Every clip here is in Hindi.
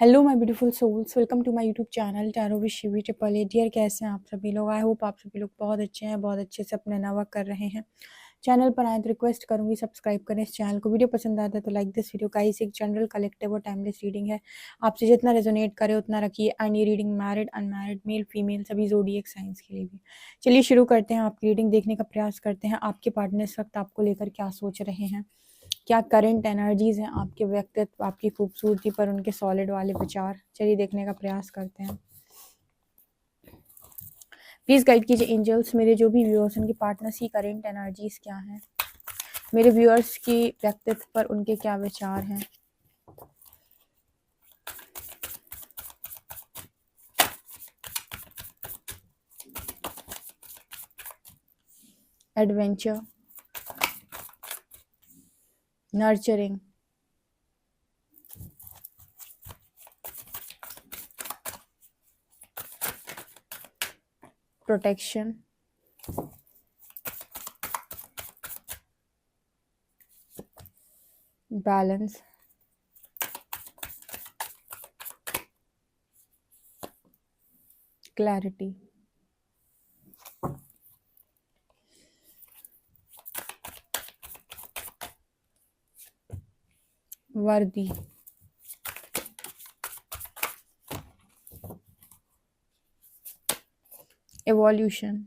Hello my beautiful souls, welcome to my YouTube channel tarot with Shivi triple A. Dear, कैसे हैं आप सभी लोग? आई होप आप सभी लोग बहुत अच्छे हैं, बहुत अच्छे से अपने नवा कर रहे हैं। चैनल पर आए तो रिक्वेस्ट करूंगी सब्सक्राइब करें इस चैनल को। वीडियो पसंद आता है तो लाइक दिस वीडियो। गाइस, एक जनरल कलेक्टिव और टाइमलेस रीडिंग है, आपसे जितना रेजोनेट करे उतना रखिए। एंड ये reading married, unmarried, male female सभी ज़ोडिएक साइंस के लिए भी। चलिए शुरू करते हैं, आपकी रीडिंग देखने का प्रयास करते हैं। आपके पार्टनर इस वक्त आपको लेकर क्या सोच रहे हैं, क्या करंट एनर्जीज हैं आपके व्यक्तित्व, आपकी खूबसूरती पर उनके सॉलिड वाले विचार। चलिए देखने का प्रयास करते हैं। प्लीज गाइड कीजिए एंजल्स, मेरे जो भी व्यूअर्स उनकी पार्टनर्स की करंट एनर्जीज क्या हैं, मेरे व्यूअर्स की व्यक्तित्व पर उनके क्या विचार हैं। Adventure, nurturing, protection, balance, clarity. वर्दी, evolution,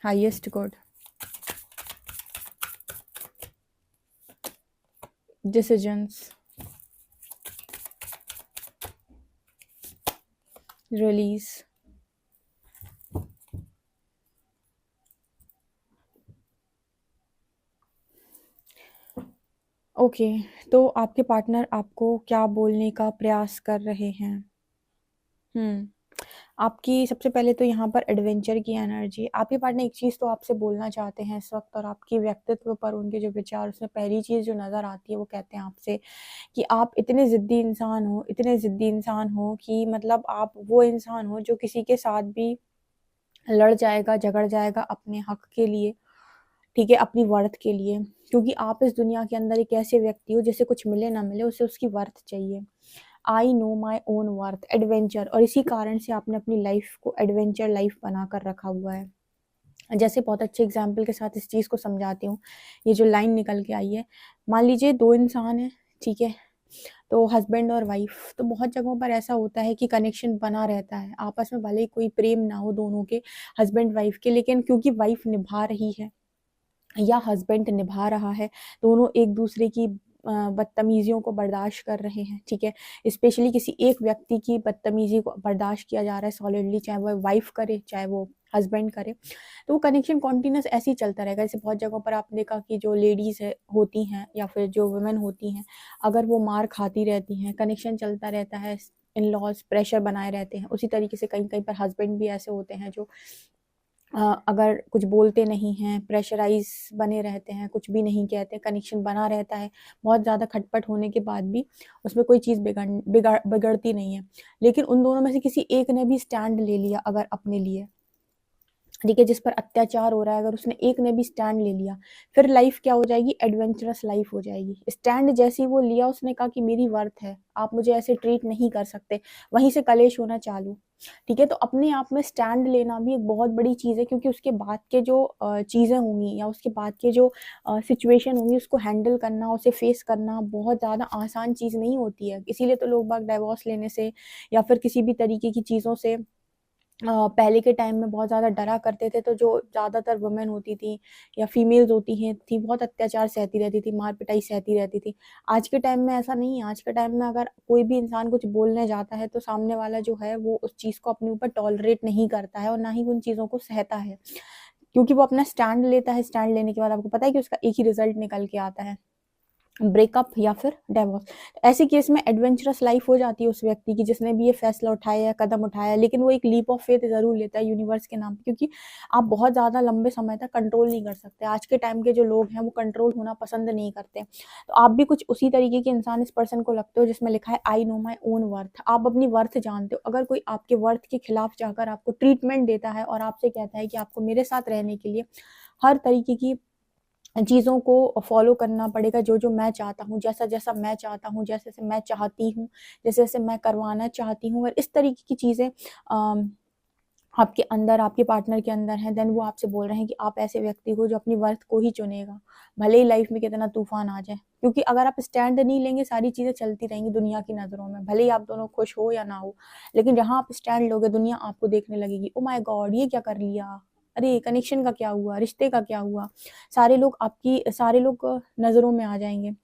highest good, decisions, release. Okay, तो आपके पार्टनर आपको क्या बोलने का प्रयास कर रहे हैं? आपकी सबसे पहले तो यहाँ पर एडवेंचर की एनर्जी। आपके पार्टनर एक चीज़ तो आपसे बोलना चाहते हैं इस वक्त, और आपकी व्यक्तित्व पर उनके जो विचार, उसमें पहली चीज़ जो नज़र आती है वो कहते हैं आपसे कि आप इतने ज़िद्दी इंसान हो, इतने ज़िद्दी इंसान हो कि मतलब आप वो इंसान हो जो किसी के साथ भी लड़ जाएगा, झगड़ जाएगा अपने हक के लिए, ठीक है, अपनी वर्थ के लिए। क्योंकि आप इस दुनिया के अंदर एक ऐसे व्यक्ति हो जिसे कुछ मिले ना मिले, उसे उसकी वर्थ चाहिए। I know my own worth, adventure, और इसी कारण से आपने अपनी लाइफ को एडवेंचर लाइफ बना कर रखा हुआ है। जैसे बहुत अच्छे एग्जाम्पल के साथ इस चीज़ को समझाती हूँ। ये जो लाइन निकल के आई है, मान लीजिए दो इंसान हैं, ठीक है, तो हस्बैंड और वाइफ। तो बहुत जगहों पर ऐसा होता है कि कनेक्शन बना रहता है आपस में, भले ही कोई प्रेम ना हो दोनों के, हस्बैंड वाइफ के, लेकिन क्योंकि वाइफ निभा रही है या हस्बैंड निभा रहा है, दोनों एक दूसरे की बदतमीजियों को बर्दाश्त कर रहे हैं, ठीक है। स्पेशली किसी एक व्यक्ति की बदतमीजी को बर्दाश्त किया जा रहा है सॉलिडली, चाहे वो वाइफ करे चाहे वो हस्बैंड करे, तो वो कनेक्शन कॉन्टिन्यूस ऐसे ही चलता रहेगा। जैसे बहुत जगहों पर आपने देखा कि जो लेडीज़ है होती हैं या फिर जो वुमेन होती हैं, अगर वो मार खाती रहती हैं, कनेक्शन चलता रहता है, इन लॉज प्रेशर बनाए रहते हैं, उसी तरीके से कहीं कहीं पर हस्बैंड भी ऐसे होते हैं जो अगर कुछ बोलते नहीं हैं, प्रेशराइज़ बने रहते हैं, कुछ भी नहीं कहते, कनेक्शन बना रहता है, बहुत ज़्यादा खटपट होने के बाद भी उसमें कोई चीज़ बिगड़ती नहीं है। लेकिन उन दोनों में से किसी एक ने भी स्टैंड ले लिया अगर अपने लिए, ठीक है, जिस पर अत्याचार हो रहा है, अगर उसने एक ने भी स्टैंड ले लिया, फिर लाइफ क्या हो जाएगी? एडवेंचरस लाइफ हो जाएगी। स्टैंड जैसे ही वो लिया, उसने कहा कि मेरी वर्थ है, आप मुझे ऐसे ट्रीट नहीं कर सकते, वहीं से कलेश होना चालू, ठीक है। तो अपने आप में स्टैंड लेना भी एक बहुत बड़ी चीज़ है, क्योंकि उसके बाद के जो चीज़ें होंगी या उसके बाद के जो सिचुएशन होंगी, उसको हैंडल करना, उसे फेस करना बहुत ज़्यादा आसान चीज़ नहीं होती है। इसीलिए तो लोग बाग डाइवोर्स लेने से या फिर किसी भी तरीके की चीज़ों से पहले के टाइम में बहुत ज़्यादा डरा करते थे। तो जो ज़्यादातर वुमेन होती थी या फीमेल्स होती हैं थी, बहुत अत्याचार सहती रहती थी, मार पिटाई सहती रहती थी। आज के टाइम में ऐसा नहीं है। आज के टाइम में अगर कोई भी इंसान कुछ बोलने जाता है तो सामने वाला जो है वो उस चीज़ को अपने ऊपर टॉलरेट नहीं करता है और ना ही उन चीज़ों को सहता है, क्योंकि वो अपना स्टैंड लेता है। स्टैंड लेने के बाद आपको पता है कि उसका एक ही रिजल्ट निकल के आता है, ब्रेकअप या फिर डिवोर्स। ऐसे केस में एडवेंचरस लाइफ हो जाती है उस व्यक्ति की जिसने भी ये फैसला उठाया या कदम उठाया, लेकिन वो एक लीप ऑफ फेथ ज़रूर लेता है यूनिवर्स के नाम पे, क्योंकि आप बहुत ज़्यादा लंबे समय तक कंट्रोल नहीं कर सकते। आज के टाइम के जो लोग हैं वो कंट्रोल होना पसंद नहीं करते। तो आप भी कुछ उसी तरीके के इंसान इस पर्सन को लगते हो जिसमें लिखा है I know my own worth. आप अपनी वर्थ जानते हो। अगर कोई आपके वर्थ के खिलाफ जाकर आपको ट्रीटमेंट देता है और आपसे कहता है कि आपको मेरे साथ रहने के लिए हर तरीके की चीज़ों को फॉलो करना पड़ेगा, जो मैं चाहता हूँ, जैसा मैं चाहता हूँ, जैसे मैं चाहती हूँ, जैसे मैं करवाना चाहती हूँ। अगर इस तरीके की चीज़ें आपके अंदर, आपके पार्टनर के अंदर हैं, देन वो आपसे बोल रहे हैं कि आप ऐसे व्यक्ति हो जो अपनी वर्थ को ही चुनेगा, भले ही लाइफ में कितना तूफान आ जाए। क्योंकि अगर आप स्टैंड नहीं लेंगे, सारी चीज़ें चलती रहेंगी दुनिया की नज़रों में, भले ही आप दोनों खुश हो या ना हो। लेकिन जहाँ आप स्टैंड लोगे, दुनिया आपको देखने लगेगी, ओ माय गॉड ये क्या कर लिया, अरे कनेक्शन का क्या हुआ, रिश्ते का क्या हुआ। सारे लोग नज़रों में आ जाएंगे,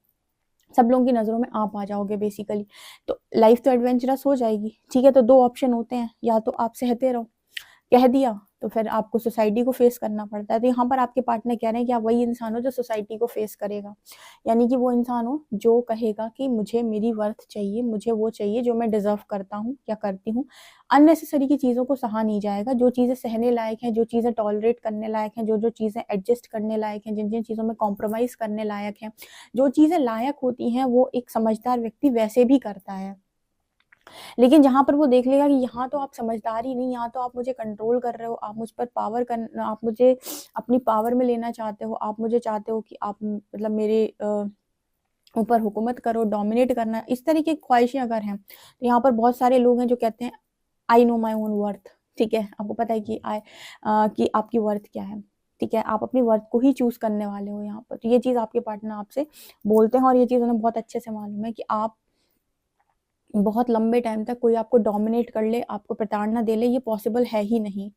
सब लोगों की नज़रों में आप आ जाओगे बेसिकली। तो लाइफ तो एडवेंचरस हो जाएगी। ठीक है, तो दो ऑप्शन होते हैं, या तो आप सहते रहो, कह दिया तो फिर आपको सोसाइटी को फेस करना पड़ता है। तो यहाँ पर आपके पार्टनर कह रहे हैं कि आप वही इंसान हो जो सोसाइटी को फेस करेगा, यानी कि वो इंसान हो जो कहेगा कि मुझे मेरी वर्थ चाहिए, मुझे वो चाहिए जो मैं डिजर्व करता हूँ या करती हूँ। अननेसेसरी की चीज़ों को सहा नहीं जाएगा, जो चीज़ें सहने लायक हैं, जो चीज़ें टॉलरेट करने लायक हैं, जो चीज़ें एडजस्ट करने लायक हैं, जिन जिन चीज़ों में कॉम्प्रोमाइज़ करने लायक हैं, जो चीज़ें लायक होती हैं, वो एक समझदार व्यक्ति वैसे भी करता है। लेकिन जहाँ पर वो देख लेगा कि यहाँ तो आप समझदार ही नहीं, यहाँ तो आप मुझे कंट्रोल कर रहे हो, आप मुझ पर आप मुझे अपनी पावर में लेना चाहते हो, आप मुझे चाहते हो कि आप मतलब मेरे ऊपर हुकूमत करो, डोमिनेट करना, इस तरीके की ख्वाहिशें अगर हैं, तो यहाँ पर बहुत सारे लोग हैं जो कहते हैं I know my own worth. ठीक है, आपको पता है कि आपकी वर्थ क्या है। ठीक है, आप अपनी वर्थ को ही चूज करने वाले हो यहाँ पर। तो ये चीज़ आपके पार्टनर आपसे बोलते हैं, और ये चीज़ उन्हें बहुत अच्छे से मालूम है कि आप बहुत लंबे टाइम तक कोई आपको डोमिनेट कर ले, आपको प्रताड़ना दे ले, ये पॉसिबल है ही नहीं।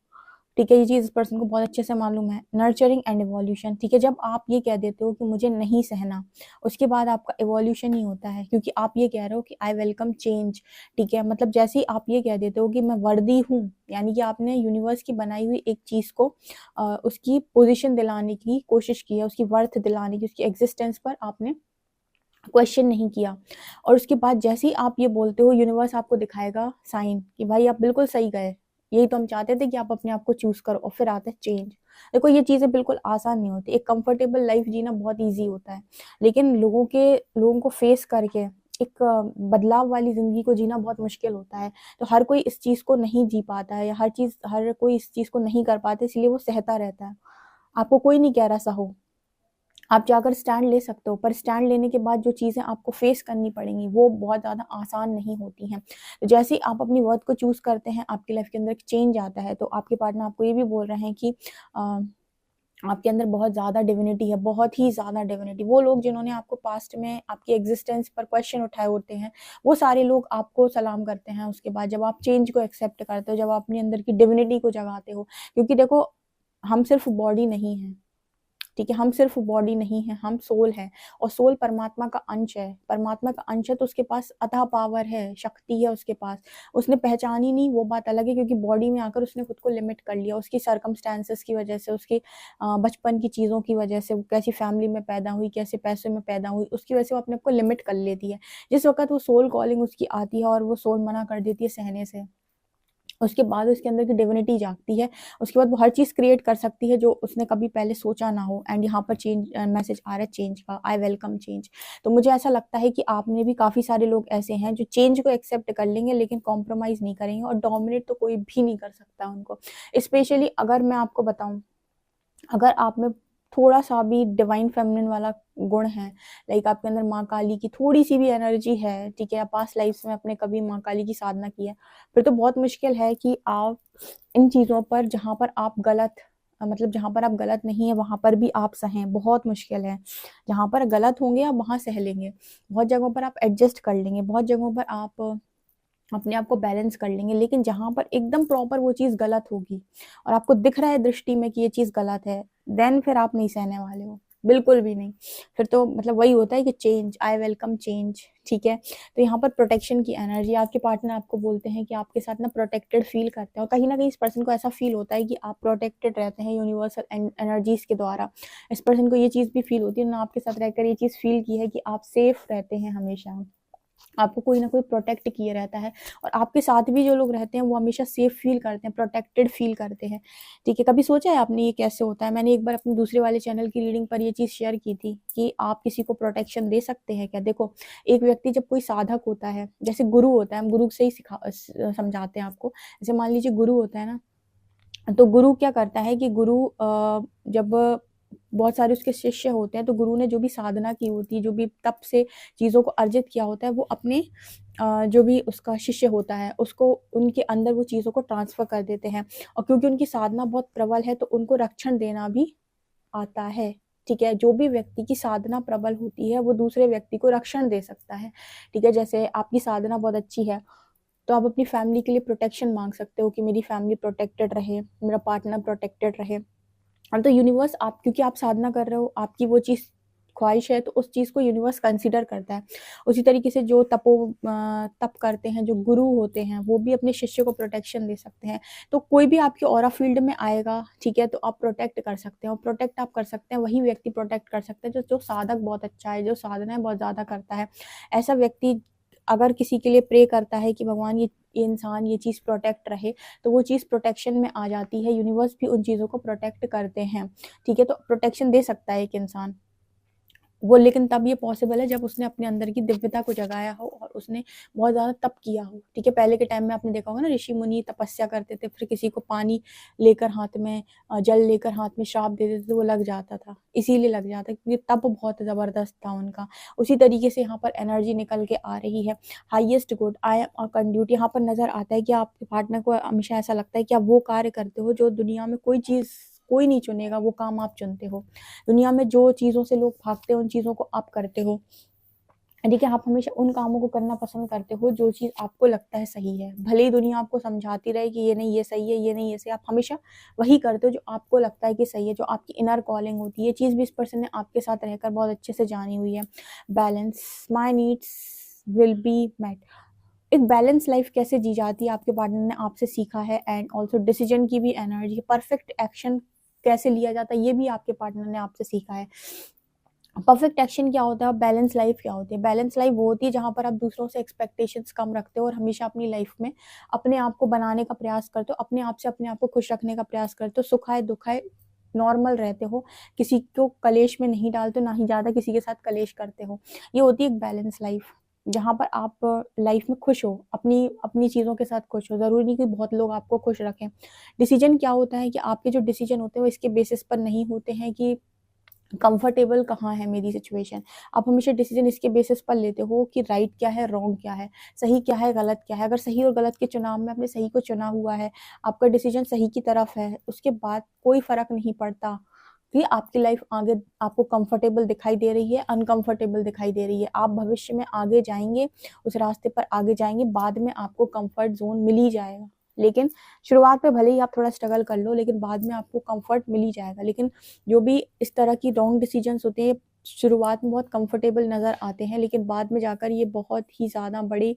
ठीक है, ये चीज़ इस पर्सन को बहुत अच्छे से मालूम है। नर्चरिंग एंड इवोल्यूशन, ठीक है, जब आप ये कह देते हो कि मुझे नहीं सहना, उसके बाद आपका इवोल्यूशन ही होता है, क्योंकि आप ये कह रहे हो कि आई वेलकम चेंज। ठीक है, मतलब जैसे ही आप ये कह देते हो कि मैं वर्दी हूँ, यानी कि आपने यूनिवर्स की बनाई हुई एक चीज़ को उसकी पोजीशन दिलाने की कोशिश की है, उसकी वर्थ दिलाने की, उसकी एग्जिस्टेंस पर आपने क्वेश्चन नहीं किया। और उसके बाद जैसे ही आप ये बोलते हो, यूनिवर्स आपको दिखाएगा साइन कि भाई आप बिल्कुल सही गए, यही तो हम चाहते थे कि आप अपने आप को चूज करो। और फिर आता है चेंज। देखो, ये चीजें बिल्कुल आसान नहीं होती। एक कंफर्टेबल लाइफ जीना बहुत इजी होता है, लेकिन लोगों को फेस करके एक बदलाव वाली जिंदगी को जीना बहुत मुश्किल होता है। तो हर कोई इस चीज को नहीं जी पाता है, या हर कोई इस चीज को नहीं कर पाते, इसलिए वो सहता रहता है। आपको कोई नहीं कह रहा सहो, आप जाकर स्टैंड ले सकते हो, पर स्टैंड लेने के बाद जो चीज़ें आपको फेस करनी पड़ेंगी वो बहुत ज़्यादा आसान नहीं होती हैं। तो जैसे ही आप अपनी वर्थ को चूज़ करते हैं, आपकी लाइफ के अंदर एक चेंज आता है। तो आपके पार्टनर आपको ये भी बोल रहे हैं कि अ, आपके अंदर बहुत ज़्यादा डिविनिटी है, बहुत ही ज़्यादा डिविनिटी। वो लोग जिन्होंने आपको पास्ट में आपकी एग्जिस्टेंस पर क्वेश्चन उठाए होते हैं, वो सारे लोग आपको सलाम करते हैं उसके बाद, जब आप चेंज को एक्सेप्ट करते हो, जब आप अपने अंदर की डिविनिटी को जगाते हो। क्योंकि देखो, हम सिर्फ बॉडी नहीं है। ठीक है, हम सिर्फ बॉडी नहीं है, हम सोल है। और सोल परमात्मा का अंश है, परमात्मा का अंश है, तो उसके पास अथाह पावर है, शक्ति है उसके पास। उसने पहचानी नहीं, वो बात अलग है, क्योंकि बॉडी में आकर उसने खुद को लिमिट कर लिया, उसकी सर्कमस्टांसेस की वजह से, उसके बचपन की चीज़ों की वजह से, वो कैसी फैमिली में पैदा हुई, कैसे पैसे में पैदा हुई, उसकी वजह से वो अपने आप को लिमिट कर लेती है। जिस वक्त वो सोल कॉलिंग उसकी आती है और वो सोल मना कर देती है सहने से, उसके बाद उसके अंदर की डिविनिटी जागती है। उसके बाद वो हर चीज़ क्रिएट कर सकती है जो उसने कभी पहले सोचा ना हो। एंड यहाँ पर चेंज मैसेज आ रहा है चेंज का, आई वेलकम चेंज। तो मुझे ऐसा लगता है कि आप में भी काफ़ी सारे लोग ऐसे हैं जो चेंज को एक्सेप्ट कर लेंगे, लेकिन कॉम्प्रोमाइज़ नहीं करेंगे, और डोमिनेट तो कोई भी नहीं कर सकता उनको। स्पेशली अगर मैं आपको बताऊँ, अगर आप में थोड़ा सा भी डिवाइन फेमिनिन वाला गुण है, लाइक आपके अंदर माँ काली की थोड़ी सी भी एनर्जी है, ठीक है, पास्ट लाइफ में आपने कभी माँ काली की साधना की है, फिर तो बहुत मुश्किल है कि आप इन चीज़ों पर, जहाँ पर आप गलत मतलब जहाँ पर आप गलत नहीं है वहां पर भी आप सहें, बहुत मुश्किल है। जहाँ पर गलत होंगे आप वहां सह लेंगे, बहुत जगहों पर आप एडजस्ट कर लेंगे, बहुत जगहों पर आप अपने आप को बैलेंस कर लेंगे। लेकिन जहाँ पर एकदम प्रॉपर वो चीज़ गलत होगी और आपको दिख रहा है दृष्टि में कि ये चीज़ गलत है, देन फिर आप नहीं सहने वाले हो, बिल्कुल भी नहीं। फिर तो मतलब वही होता है कि चेंज, आई वेलकम चेंज। ठीक है, तो यहाँ पर प्रोटेक्शन की एनर्जी, आपके पार्टनर आपको बोलते हैं कि आपके साथ ना प्रोटेक्टेड फील करते हैं, और कहीं ना कहीं इस पर्सन को ऐसा फील होता है कि आप प्रोटेक्टेड रहते हैं यूनिवर्सल एनर्जीज के द्वारा। इस पर्सन को ये चीज़ भी फील होती है ना, आपके साथ रहकर ये चीज़ फील की है कि आप सेफ रहते हैं हमेशा, आपको कोई ना कोई प्रोटेक्ट किए रहता है। और आपके साथ भी जो लोग रहते हैं वो हमेशा सेफ फील करते हैं, प्रोटेक्टेड फील करते हैं। ठीक है, कभी सोचा है आपने ये कैसे होता है? मैंने एक बार अपने दूसरे वाले चैनल की रीडिंग पर ये चीज़ शेयर की थी कि आप किसी को प्रोटेक्शन दे सकते हैं क्या। देखो, एक व्यक्ति जब कोई साधक होता है, जैसे गुरु होता है, हम गुरु से ही समझाते हैं आपको। जैसे मान लीजिए गुरु होता है ना, तो गुरु क्या करता है कि गुरु जब बहुत सारे उसके शिष्य होते हैं, तो गुरु ने जो भी साधना की होती है, जो भी तप से चीज़ों को अर्जित किया होता है, वो अपने जो भी उसका शिष्य होता है उसको उनके अंदर वो चीज़ों को ट्रांसफ़र कर देते हैं। और क्योंकि उनकी साधना बहुत प्रबल है तो उनको रक्षण देना भी आता है, ठीक है? जो भी व्यक्ति की साधना प्रबल होती है वो दूसरे व्यक्ति को रक्षण दे सकता है, ठीक है? जैसे आपकी साधना बहुत अच्छी है, तो आप अपनी फैमिली के लिए प्रोटेक्शन माँग सकते हो कि मेरी फैमिली प्रोटेक्टेड रहे, मेरा पार्टनर प्रोटेक्टेड रहे। हाँ, तो यूनिवर्स आप क्योंकि आप साधना कर रहे हो, आपकी वो चीज़ ख्वाहिश है, तो उस चीज़ को यूनिवर्स कंसीडर करता है। उसी तरीके से जो तप करते हैं, जो गुरु होते हैं, वो भी अपने शिष्य को प्रोटेक्शन दे सकते हैं। तो कोई भी आपके ऑरा फील्ड में आएगा, ठीक है, तो आप प्रोटेक्ट कर सकते हो। प्रोटेक्ट आप कर सकते हैं, वही व्यक्ति प्रोटेक्ट कर सकते हैं जो साधक बहुत अच्छा है, जो साधनाएँ बहुत ज़्यादा करता है। ऐसा व्यक्ति अगर किसी के लिए प्रे करता है कि भगवान ये इंसान ये चीज़ प्रोटेक्ट रहे, तो वो चीज़ प्रोटेक्शन में आ जाती है। यूनिवर्स भी उन चीज़ों को प्रोटेक्ट करते हैं, ठीक है? तो प्रोटेक्शन दे सकता है एक इंसान। वो लेकिन तब ये पॉसिबल है जब उसने अपने अंदर की दिव्यता को जगाया हो और उसने बहुत ज़्यादा तप किया हो, ठीक है? पहले के टाइम में आपने देखा होगा ना, ऋषि मुनि तपस्या करते थे, फिर किसी को पानी लेकर हाथ में जल लेकर हाथ में श्राप दे देते थे, तो वो लग जाता था। इसीलिए लग जाता है क्योंकि तप बहुत ज़बरदस्त था उनका। उसी तरीके से यहाँ पर एनर्जी निकल के आ रही है। Highest good, I am a conduit, यहाँ पर नज़र आता है कि आपके पार्टनर को हमेशा ऐसा लगता है कि आप वो कार्य करते हो जो दुनिया में कोई नहीं चुनेगा, वो काम आप चुनते हो। दुनिया में जो चीज़ों से लोग भागते हैं, उन चीज़ों को आप करते हो। ठीक है, आप हमेशा उन कामों को करना पसंद करते हो जो चीज़ आपको लगता है सही है। भले ही दुनिया आपको समझाती रहे कि ये नहीं ये सही है, ये नहीं ये सही है, आप हमेशा वही करते हो जो आपको लगता है कि सही है, जो आपकी इनर कॉलिंग होती है। ये चीज़ भी इस पर्सन ने आपके साथ रहकर बहुत अच्छे से जानी हुई है। Balance, my needs will be met. एक बैलेंस लाइफ कैसे जी जाती है आपके पार्टनर ने आपसे सीखा है। एंड ऑल्सो डिसीजन की भी एनर्जी, परफेक्ट एक्शन कैसे लिया जाता है ये भी आपके पार्टनर ने आपसे सीखा है। परफेक्ट एक्शन क्या होता है, बैलेंस लाइफ क्या होती है? बैलेंस लाइफ वो होती है जहाँ पर आप दूसरों से एक्सपेक्टेशंस कम रखते हो और हमेशा अपनी लाइफ में अपने आप को बनाने का प्रयास करते हो, अपने आप से अपने आप को खुश रखने का प्रयास करते हो। सुख आए दुख आए नॉर्मल रहते हो, किसी को कलेश में नहीं डालते, ना ही ज़्यादा किसी के साथ कलेश करते हो। ये होती है एक बैलेंस लाइफ, जहाँ पर आप लाइफ में खुश हो, अपनी अपनी चीज़ों के साथ खुश हो। ज़रूरी नहीं कि बहुत लोग आपको खुश रखें। डिसीजन क्या होता है कि आपके जो डिसीजन होते हैं वो इसके बेसिस पर नहीं होते हैं कि कंफर्टेबल कहाँ है मेरी सिचुएशन। आप हमेशा डिसीजन इसके बेसिस पर लेते हो कि राइट क्या है, रॉन्ग क्या है, सही क्या है, गलत क्या है। अगर सही और गलत के चुनाव में आपने सही को चुना हुआ है, आपका डिसीजन सही की तरफ है, उसके बाद कोई फ़र्क नहीं पड़ता कि आपकी लाइफ आगे आपको कंफर्टेबल दिखाई दे रही है, अनकंफर्टेबल दिखाई दे रही है। आप भविष्य में आगे जाएँगे, उस रास्ते पर आगे जाएँगे, बाद में आपको कंफर्ट ज़ोन मिल ही जाएगा। लेकिन शुरुआत में भले ही आप थोड़ा स्ट्रगल कर लो, लेकिन बाद में आपको कंफर्ट मिल ही जाएगा। लेकिन जो भी इस तरह की रॉन्ग डिसीजंस होते हैं, शुरुआत में बहुत कंफर्टेबल नज़र आते हैं, लेकिन बाद में जाकर ये बहुत ही ज़्यादा बड़ी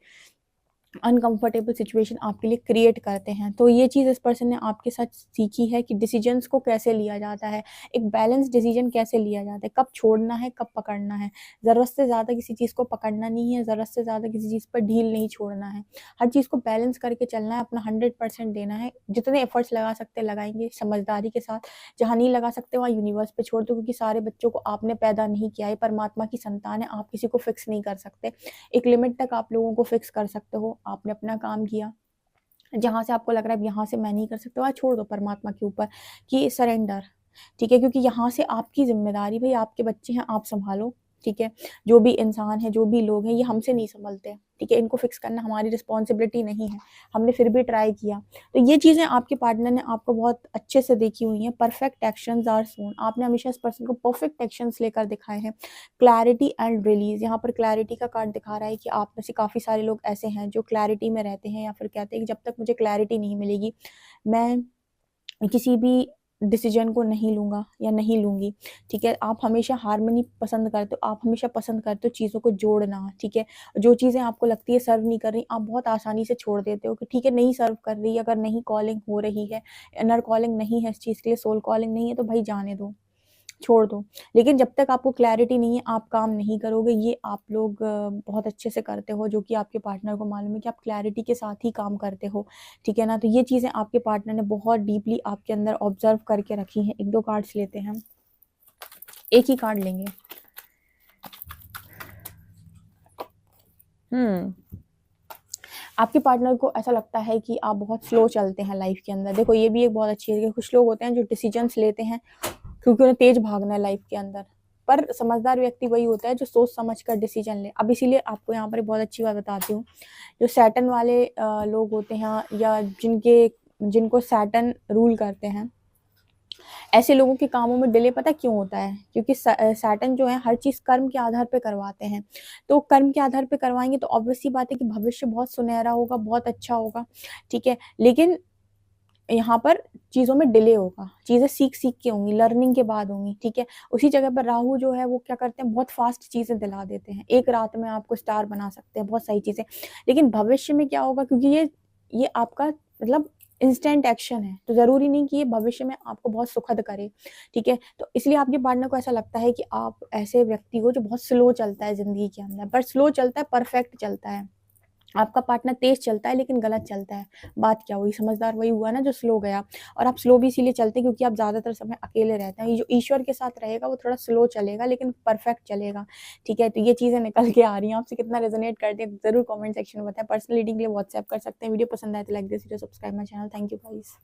अनकंफर्टेबल सिचुएशन आपके लिए क्रिएट करते हैं। तो ये चीज़ इस पर्सन ने आपके साथ सीखी है कि डिसीजंस को कैसे लिया जाता है, एक बैलेंस डिसीजन कैसे लिया जाता है, कब छोड़ना है, कब पकड़ना है। ज़रूरत से ज़्यादा किसी चीज़ को पकड़ना नहीं है, ज़रूरत से ज़्यादा किसी चीज़ पर ढील नहीं छोड़ना है। हर चीज़ को बैलेंस करके चलना है, अपना 100% देना है। जितने एफर्ट्स लगा सकते हैं लगाएँगे समझदारी के साथ। जहाँ नहीं लगा सकते वहाँ यूनिवर्स पे छोड़ दो, क्योंकि सारे बच्चों को आपने पैदा नहीं किया है, परमात्मा की संतान है, आप किसी को फिक्स नहीं कर सकते। एक लिमिट तक आप लोगों को फिक्स कर सकते हो। आपने अपना काम किया, जहाँ से आपको लग रहा है अब यहाँ से मैं नहीं कर सकता, वहाँ छोड़ दो परमात्मा के ऊपर कि सरेंडर, ठीक है? क्योंकि यहाँ से आपकी ज़िम्मेदारी, भई आपके बच्चे हैं, आप सँभालो, ठीक है? जो भी इंसान है, जो भी लोग हैं, ये हमसे नहीं सँभलते, ठीक है? इनको फ़िक्स करना हमारी रिस्पॉन्सिबिलिटी नहीं है। हमने फिर भी ट्राई किया। तो ये चीज़ें आपके पार्टनर ने आपको बहुत अच्छे से देखी हुई हैं। परफेक्ट एक्शंस आर शोन, आपने हमेशा इस पर्सन को परफेक्ट एक्शंस लेकर दिखाए हैं। क्लैरिटी एंड रिलीज़, यहाँ पर क्लैरिटी का कार्ड दिखा रहा है कि आप में से काफ़ी सारे लोग ऐसे हैं जो क्लैरिटी में रहते हैं या फिर कहते हैं कि जब तक मुझे क्लैरिटी नहीं मिलेगी, मैं किसी भी डिसीजन को नहीं लूँगा या नहीं लूँगी, ठीक है? आप हमेशा हार्मनी पसंद करते हो, आप हमेशा पसंद करते हो चीज़ों को जोड़ना, ठीक है? जो चीज़ें आपको लगती है सर्व नहीं कर रही, आप बहुत आसानी से छोड़ देते हो कि ठीक है, नहीं सर्व कर रही, अगर नहीं कॉलिंग हो रही है, इनर कॉलिंग नहीं है इस चीज़ के लिए, सोल कॉलिंग नहीं है, तो भाई जाने दो, छोड़ दो। लेकिन जब तक आपको क्लैरिटी नहीं है, आप काम नहीं करोगे। ये आप लोग बहुत अच्छे से करते हो, जो कि आपके पार्टनर को मालूम है कि आप क्लैरिटी के साथ ही काम करते हो, ठीक है ना? तो ये चीज़ें आपके पार्टनर ने बहुत डीपली आपके अंदर ऑब्ज़र्व करके रखी हैं। 1-2 कार्ड्स लेते हैं हम। एक ही कार्ड लेंगे। आपके पार्टनर को ऐसा लगता है कि आप बहुत स्लो चलते हैं लाइफ़ के अंदर। देखो, ये भी एक बहुत अच्छी चीज़ है। कुछ लोग होते हैं जो डिसीजंस लेते हैं क्योंकि उन्हें तेज भागना है लाइफ के अंदर। पर समझदार व्यक्ति वही होता है जो सोच समझ कर डिसीजन ले। अब इसीलिए आपको यहाँ पर बहुत अच्छी बात बताती हूँ, जो सैटर्न वाले लोग होते हैं या जिनको सैटर्न रूल करते हैं, ऐसे लोगों के कामों में डिले पता क्यों होता है? क्योंकि सैटर्न जो है हर चीज़ कर्म के आधार पे करवाते हैं। तो कर्म के आधार पे करवाएँगे तो ऑब्वियस सी बात है कि भविष्य बहुत सुनहरा होगा, बहुत अच्छा होगा, ठीक है? लेकिन यहाँ पर चीज़ों में डिले होगा, चीज़ें सीख-सीख के होंगी, लर्निंग के बाद होंगी, ठीक है? उसी जगह पर राहु जो है वो क्या करते हैं, बहुत फ़ास्ट चीज़ें दिला देते हैं। एक रात में आपको स्टार बना सकते हैं, बहुत सारी चीज़ें। लेकिन भविष्य में क्या होगा, क्योंकि ये आपका मतलब इंस्टेंट एक्शन है, तो ज़रूरी नहीं कि ये भविष्य में आपको बहुत सुखद करे, ठीक है? तो इसलिए आपके पार्टनर को ऐसा लगता है कि आप ऐसे व्यक्ति हो जो बहुत स्लो चलता है ज़िंदगी के अंदर, पर स्लो चलता है, परफेक्ट चलता है। आपका पार्टनर तेज चलता है लेकिन गलत चलता है। बात क्या हुई? समझदार वही हुआ ना जो स्लो गया। और आप स्लो भी इसीलिए चलते हैं क्योंकि आप ज़्यादातर समय अकेले रहते हैं। ये जो ईश्वर के साथ रहेगा वो थोड़ा स्लो चलेगा लेकिन परफेक्ट चलेगा, ठीक है? तो ये चीज़ें निकल के आ रही हैं। आपसे कितना रेजोनेट करती है ज़रूर कमेंट सेक्शन में बताएं। पर्सनल रीडिंग के लिए व्हाट्सएप कर सकते हैं। वीडियो पसंद आए तो like this video, subscribe my channel. Thank you guys.